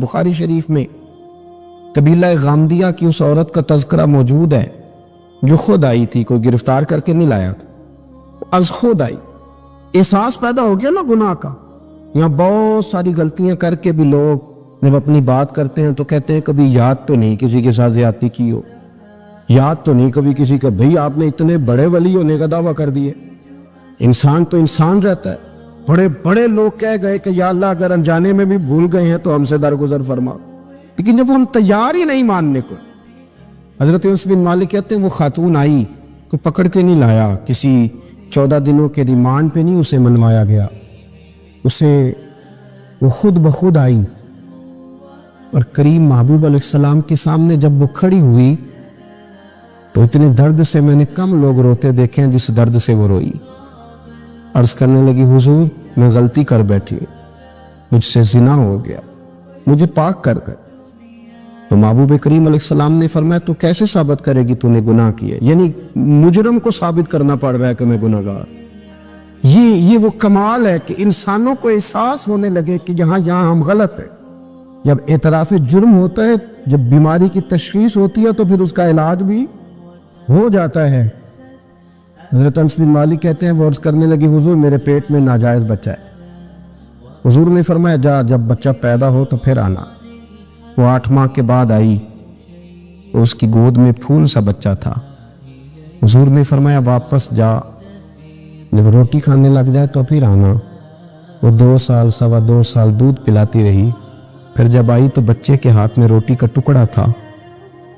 بخاری شریف میں قبیلہ غامدیہ کی اس عورت کا تذکرہ موجود ہے جو خود آئی تھی، کوئی گرفتار کر کے نہیں لایا تھا، از خود آئی۔ احساس پیدا ہو گیا نا گناہ کا۔ یہاں بہت ساری غلطیاں کر کے بھی لوگ جب اپنی بات کرتے ہیں تو کہتے ہیں کبھی یاد تو نہیں کسی کے ساتھ زیادتی کی ہو، یاد تو نہیں کبھی کسی کا، بھئی آپ نے اتنے بڑے ولی ہونے کا دعویٰ کر دیے۔ انسان تو انسان رہتا ہے۔ بڑے بڑے لوگ کہہ گئے کہ یا اللہ اگر انجانے میں بھی بھول گئے ہیں تو ہم سے درگزر فرما، لیکن جب ہم تیار ہی نہیں ماننے کو۔ حضرت انس بن مالک کہتے ہیں وہ خاتون آئی، کوئی پکڑ کے نہیں لایا، کسی 14 دنوں کے ریمانڈ پہ نہیں اسے منوایا گیا، اسے وہ خود بخود آئی اور کریم محبوب علیہ السلام کے سامنے جب وہ کھڑی ہوئی تو اتنے درد سے میں نے کم لوگ روتے دیکھے ہیں جس درد سے وہ روئی۔ عرض کرنے لگی حضور میں غلطی کر بیٹھی ہوں، مجھ سے زنا ہو گیا، مجھے پاک کر گئے۔ تو محبوب کریم علیہ السلام نے فرمایا تو کیسے ثابت کرے گی تو نے گناہ کیا؟ یعنی مجرم کو ثابت کرنا پڑ رہا ہے کہ میں گناہ گار۔ یہ وہ کمال ہے کہ انسانوں کو احساس ہونے لگے کہ یہاں ہم غلط ہیں۔ جب اعتراف جرم ہوتا ہے، جب بیماری کی تشخیص ہوتی ہے تو پھر اس کا علاج بھی ہو جاتا ہے۔ حضرت انس بن مالک کہتے ہیں وہ عرض کرنے لگی حضور میرے پیٹ میں ناجائز بچہ ہے۔ حضور نے فرمایا جا جب بچہ پیدا ہو تو پھر آنا۔ وہ 8 ماہ کے بعد آئی، اس کی گود میں پھول سا بچہ تھا۔ حضور نے فرمایا واپس جا، جب روٹی کھانے لگ جائے تو پھر آنا۔ وہ 2 سال 2.25 سال دودھ پلاتی رہی، پھر جب آئی تو بچے کے ہاتھ میں روٹی کا ٹکڑا تھا۔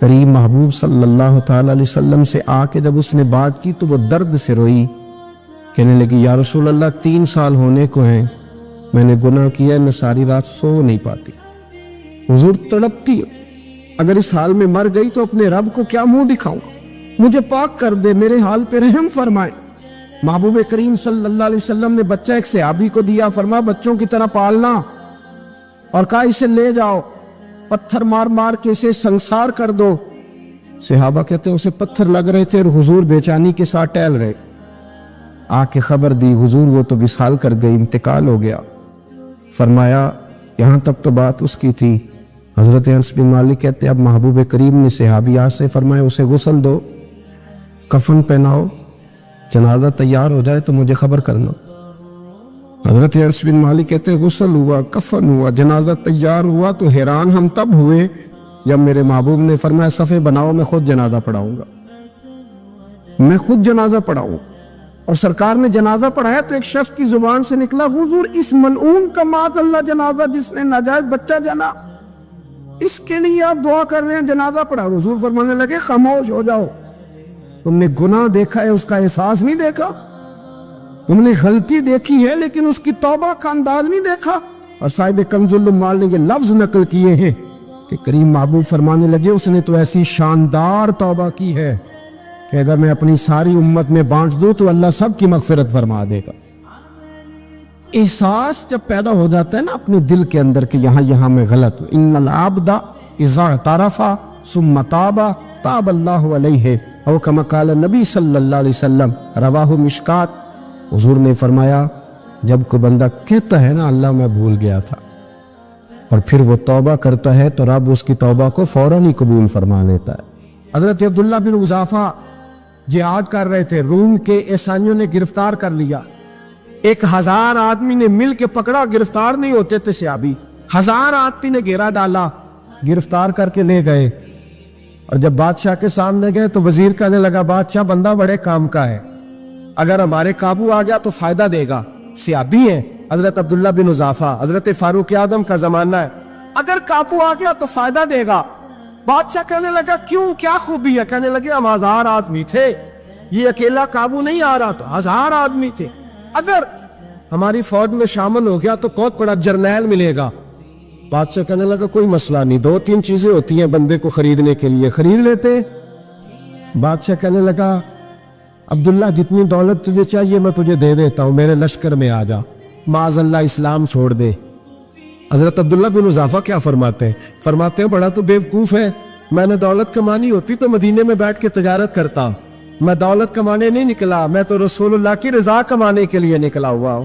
کریم محبوب صلی اللہ تعالی علیہ وسلم سے آ کے جب اس نے بات کی تو وہ درد سے روئی، کہنے لگی یا رسول اللہ 3 سال ہونے کو ہیں، میں نے گناہ کیا ہے، میں ساری رات سو نہیں پاتی۔ حضور تڑپتی اگر اس حال میں مر گئی تو اپنے رب کو کیا منہ دکھاؤں گا، مجھے پاک کر دے، میرے حال پہ رحم فرمائے۔ محبوب کریم صلی اللہ علیہ وسلم نے بچہ ایک صحابی کو دیا، فرمایا بچوں کی طرح پالنا، اور کہا اسے لے جاؤ، پتھر مار مار کے اسے سنسار کر دو۔ صحابہ کہتے ہیں اسے پتھر لگ رہے تھے اور حضور بے چینی کے ساتھ ٹہل رہے۔ آ کے خبر دی حضور وہ تو وصال کر گئی، انتقال ہو گیا۔ فرمایا یہاں تک تو بات اس کی تھی۔ حضرت انس بن مالک کہتے اب محبوب کریم نے صحابیات سے فرمایا اسے غسل دو، کفن پہناؤ، جنازہ تیار ہو جائے تو مجھے خبر کرنا۔ حضرت انس بن مالک کہتے ہیں غسل ہوا، کفن ہوا، جنازہ تیار ہوا تو حیران ہم تب ہوئے جب میرے محبوب نے فرمایا صفے بناؤ، میں خود جنازہ پڑھاؤں گا، میں خود جنازہ پڑھاؤں۔ اور سرکار نے جنازہ پڑھایا تو ایک شخص کی زبان سے نکلا حضور اس ملعون کا معاذ اللہ جنازہ جس نے ناجائز بچہ جنا، اس کے لیے آپ دعا کر رہے ہیں، جنازہ پڑھا۔ حضور فرمانے لگے خاموش ہو جاؤ، تم نے گناہ دیکھا ہے اس کا احساس نہیں دیکھا، تم نے غلطی دیکھی ہے لیکن اس کی توبہ کا انداز نہیں دیکھا۔ اور صاحب کنز العمال نے یہ لفظ نقل کیے ہیں کہ کریم محبوب فرمانے لگے اس نے تو ایسی شاندار توبہ کی ہے کہ اگر میں اپنی ساری امت میں بانٹ دوں تو اللہ سب کی مغفرت فرما دے گا۔ احساس جب پیدا ہو جاتا ہے نا اپنے دل کے اندر کہ یہاں میں غلط ہوں، ان العبد اذا اعترف ثم تاب تاب اللہ علیہ او کما قال نبی صلی اللہ علیہ وسلم، رواہ مشکات۔ حضور نے فرمایا جب کوئی بندہ کہتا ہے نا اللہ میں بھول گیا تھا اور پھر وہ توبہ کرتا ہے تو رب اس کی توبہ کو فوراً ہی قبول فرما لیتا ہے۔ حضرت عبداللہ بن حذافہ جہاد کر رہے تھے، روم کے عیسائیوں نے گرفتار کر لیا، 1000 آدمی نے مل کے پکڑا، گرفتار نہیں ہوتے تھے صحابی، 1000 آدمی نے گھیرا ڈالا، گرفتار کر کے لے گئے۔ اور جب بادشاہ کے سامنے گئے تو وزیر کہنے لگا بادشاہ بندہ بڑے کام کا ہے، اگر ہمارے قابو آ گیا تو فائدہ دے گا، صحابی ہیں حضرت عبداللہ بن حذافہ، حضرت فاروق اعظم کا زمانہ ہے، اگر قابو آ گیا تو فائدہ دے گا۔ بادشاہ کہنے لگا کیوں، کیا خوبی ہے؟ کہنے لگے ہم 1000 آدمی تھے، یہ اکیلا قابو نہیں آ رہا تھا، 1000 آدمی تھے، اگر ہماری فوج میں شامل ہو گیا تو بہت بڑا جرنیل ملے گا۔ بادشاہ کہنے لگا کوئی مسئلہ نہیں، 2-3 چیزیں ہوتی ہیں بندے کو خریدنے کے لیے، خرید لیتے۔ بادشاہ کہنے لگا عبداللہ جتنی دولت تجھے چاہیے میں تجھے دے دیتا ہوں، میرے لشکر میں آ جا، معاذ اللہ اسلام چھوڑ دے۔ حضرت عبداللہ بن حذافہ کیا فرماتے ہیں بڑا تو بیوقوف ہے، میں نے دولت کمانی ہوتی تو مدینے میں بیٹھ کے تجارت کرتا، میں دولت کمانے نہیں نکلا، میں تو رسول اللہ کی رضا کمانے کے لیے نکلا ہوا ہوں۔